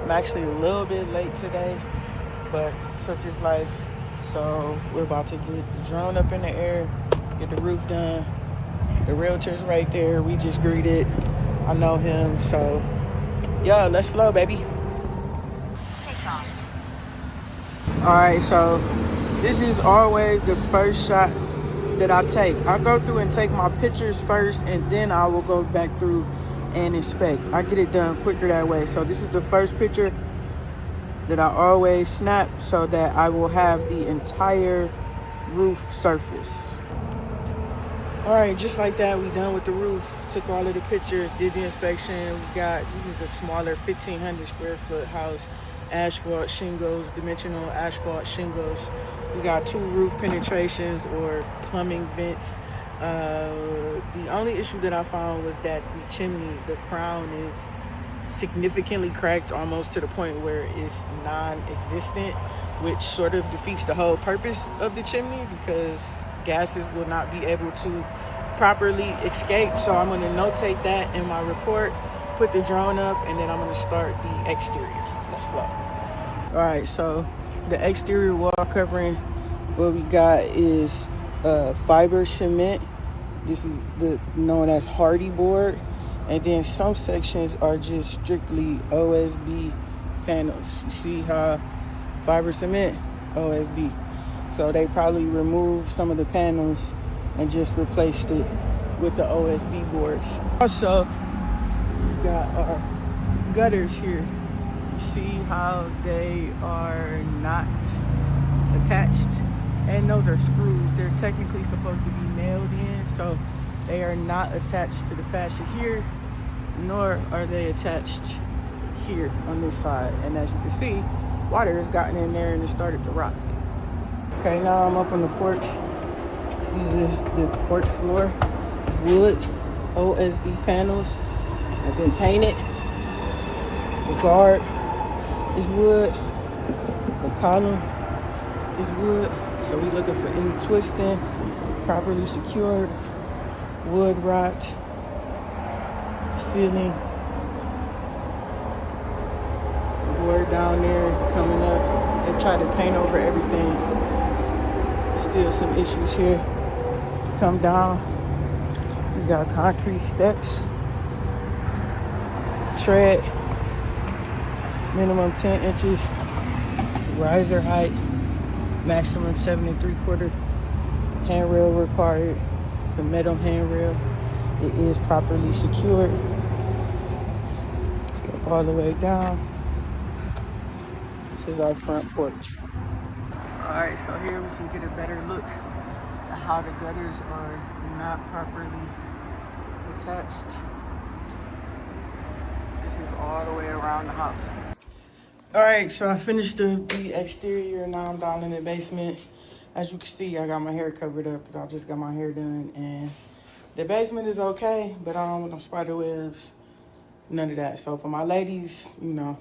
I'm actually a little bit late today, but such is life. So we're about to get the drone up in the air, get the roof done. The realtor's right there. We just greeted. I know him, so yeah, let's flow, baby. Take off. All right, so this is always the first shot that I take. I go through and take my pictures first, and then I will go back through and inspect. I get it done quicker that way. So this is the first picture that I always snap so that I will have the entire roof surface. All right, just like that, we done with the roof. Took all of the pictures, did the inspection. This is a smaller 1,500 square foot house, asphalt shingles, dimensional asphalt shingles. We got 2 roof penetrations or plumbing vents. The only issue that I found was that the chimney, the crown is significantly cracked, almost to the point where it's non-existent, which sort of defeats the whole purpose of the chimney because gases will not be able to properly escape. So I'm going to notate that in my report, put the drone up, and then I'm going to start the exterior. Let's flow. All right, so the exterior wall covering, what we got is fiber cement. This is known as hardy board. And then some sections are just strictly OSB panels. You see how fiber cement, OSB. So they probably removed some of the panels and just replaced it with the OSB boards. Also, we got our gutters here. You see how they are not attached? And those are screws. They're technically supposed to be nailed in, so they are not attached to the fascia here, nor are they attached here on this side. And as you can see, water has gotten in there and it started to rot. Okay, now I'm up on the porch. This is the porch floor. It's wood, OSB panels have been painted. The guard is wood. The column is wood. So we're looking for any twisting, properly secured. Wood rot, ceiling, board down there is coming up. They tried to paint over everything. Still some issues here. Come down. We got concrete steps. Tread, minimum 10 inches. Riser height, maximum 7 3/4. Handrail required. It's a metal handrail. It is properly secured. Step all the way down. This is our front porch. Alright, so here we can get a better look at how the gutters are not properly attached. This is all the way around the house. Alright, so I finished the exterior. Now I'm down in the basement. As you can see, I got my hair covered up because I just got my hair done. And the basement is okay, but I don't want no spider webs, none of that. So for my ladies, you know,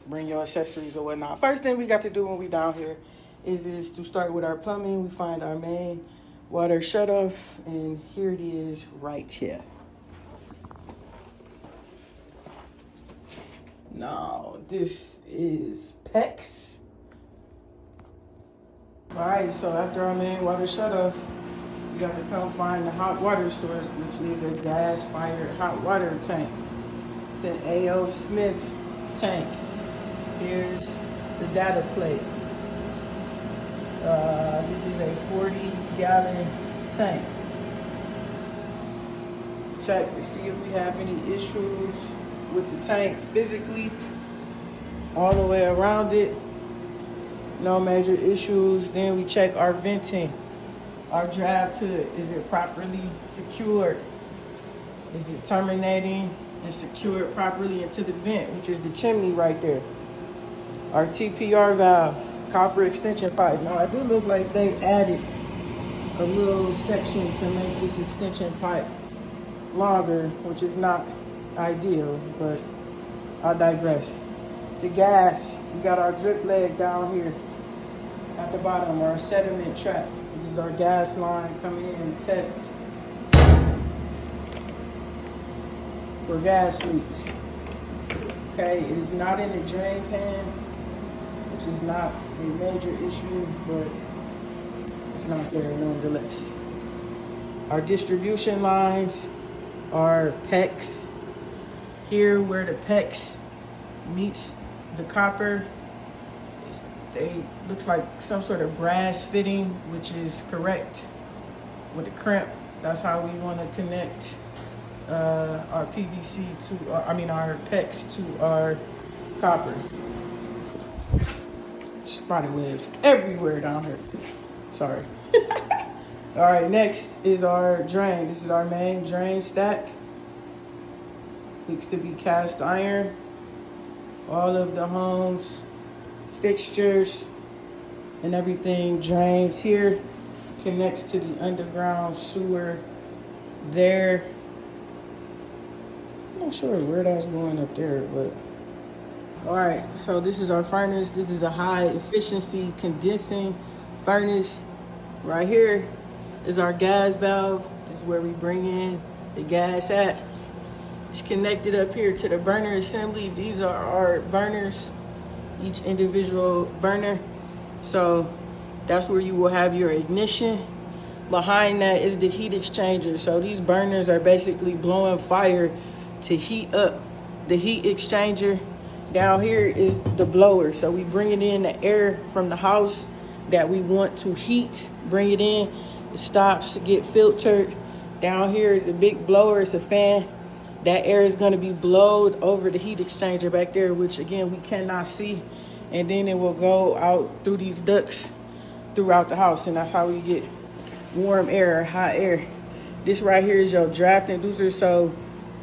bring your accessories or whatnot. First thing we got to do when we down here is to start with our plumbing. We find our main water shutoff, and here it is right here. Now, this is PEX. All right, so after our main water shutoff, we got to come find the hot water source, which is a gas-fired hot water tank. It's an A.O. Smith tank. Here's the data plate. This is a 40-gallon tank. Check to see if we have any issues with the tank physically, all the way around it. No major issues. Then we check our venting, our draft hood. Is it properly secured? Is it terminating and secured properly into the vent, which is the chimney right there? Our TPR valve, copper extension pipe. Now, I do look like they added a little section to make this extension pipe longer, which is not ideal, but I digress. The gas, we got our drip leg down here at the bottom, our sediment trap. This is our gas line coming in to test for gas leaks. Okay, it is not in the drain pan, which is not a major issue, but it's not there nonetheless. Our distribution lines are PEX. Here where the PEX meets the copper, they looks like some sort of brass fitting, which is correct with a crimp. That's how we want to connect our PVC to, our PEX to our copper. Spider webs everywhere down here. Sorry. All right, next is our drain. This is our main drain stack. Looks to be cast iron. All of the home's fixtures and everything drains here, connects to the underground sewer there. I'm not sure where that's going up there, but all right, so this is our furnace. This is a high efficiency condensing furnace. Right here is our gas valve. This is where we bring in the gas at. It's connected up here to the burner assembly. These are our burners, each individual burner. So that's where you will have your ignition. Behind that is the heat exchanger. So these burners are basically blowing fire to heat up the heat exchanger. Down here is the blower. So we bring it in the air from the house that we want to heat, bring it in. It stops to get filtered. Down here is a big blower, it's a fan. That air is gonna be blowed over the heat exchanger back there, which again, we cannot see. And then it will go out through these ducts throughout the house. And that's how we get warm air, hot air. This right here is your draft inducer. So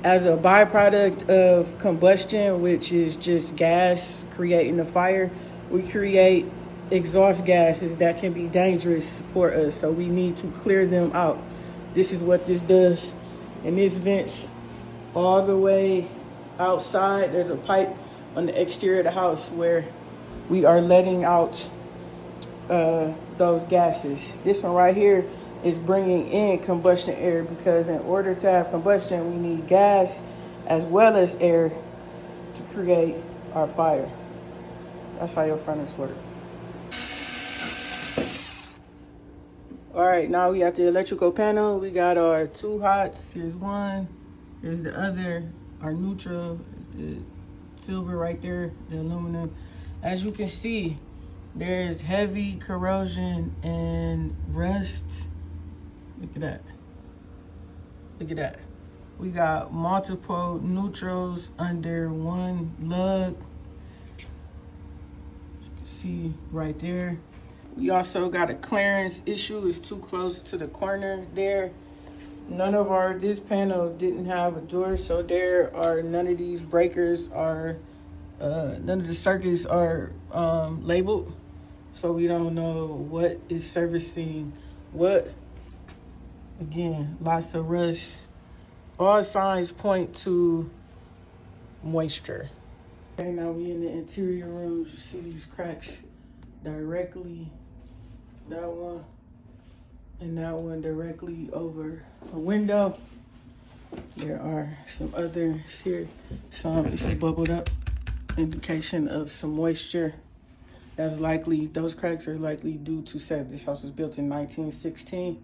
as a byproduct of combustion, which is just gas creating a fire, we create exhaust gases that can be dangerous for us. So we need to clear them out. This is what this does. And this vents all the way outside. There's a pipe on the exterior of the house where we are letting out those gases. This one right here is bringing in combustion air, because in order to have combustion, we need gas as well as air to create our fire. That's how your furnace works. All right, now we have the electrical panel. We got our two hots. Here's one, here's the other. Our neutral is the silver right there, the aluminum. As you can see, there's heavy corrosion and rust. Look at that. Look at that. We got multiple neutrals under one lug. As you can see right there. We also got a clearance issue. It's too close to the corner there. This panel didn't have a door, so there are none of these breakers are, none of the circuits are labeled. So we don't know what is servicing what. Again, lots of rust. All signs point to moisture. Okay, now we in the interior rooms. You see these cracks directly. That one and that one directly over a window. There are some others here. Some is bubbled up, indication of some moisture. That's likely, those cracks are likely due to set. This house was built in 1916,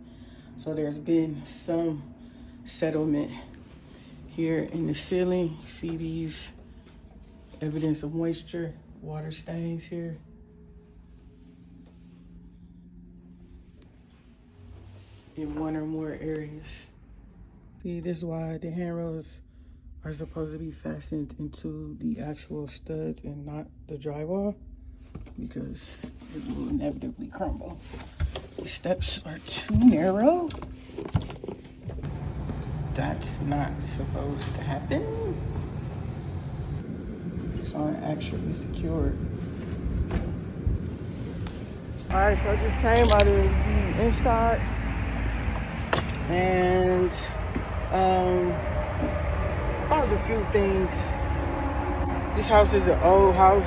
so there's been some settlement here in the ceiling. You see these evidence of moisture, water stains here. In one or more areas. See, this is why the handrails are supposed to be fastened into the actual studs and not the drywall, because it will inevitably crumble. The steps are too narrow. That's not supposed to happen. These aren't actually secured. All right, so I just came out of the inside. And found a few things. This house is an old house,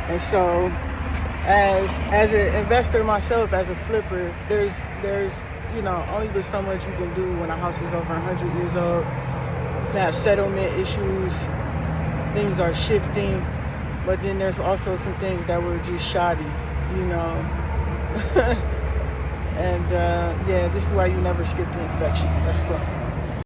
and so as an investor myself, as a flipper, there's only but so much you can do when a house is over 100 years old. It's got settlement issues. things are shifting, but then there's also some things that were just shoddy, you know. And yeah, this is why you never skip the inspection. That's fun.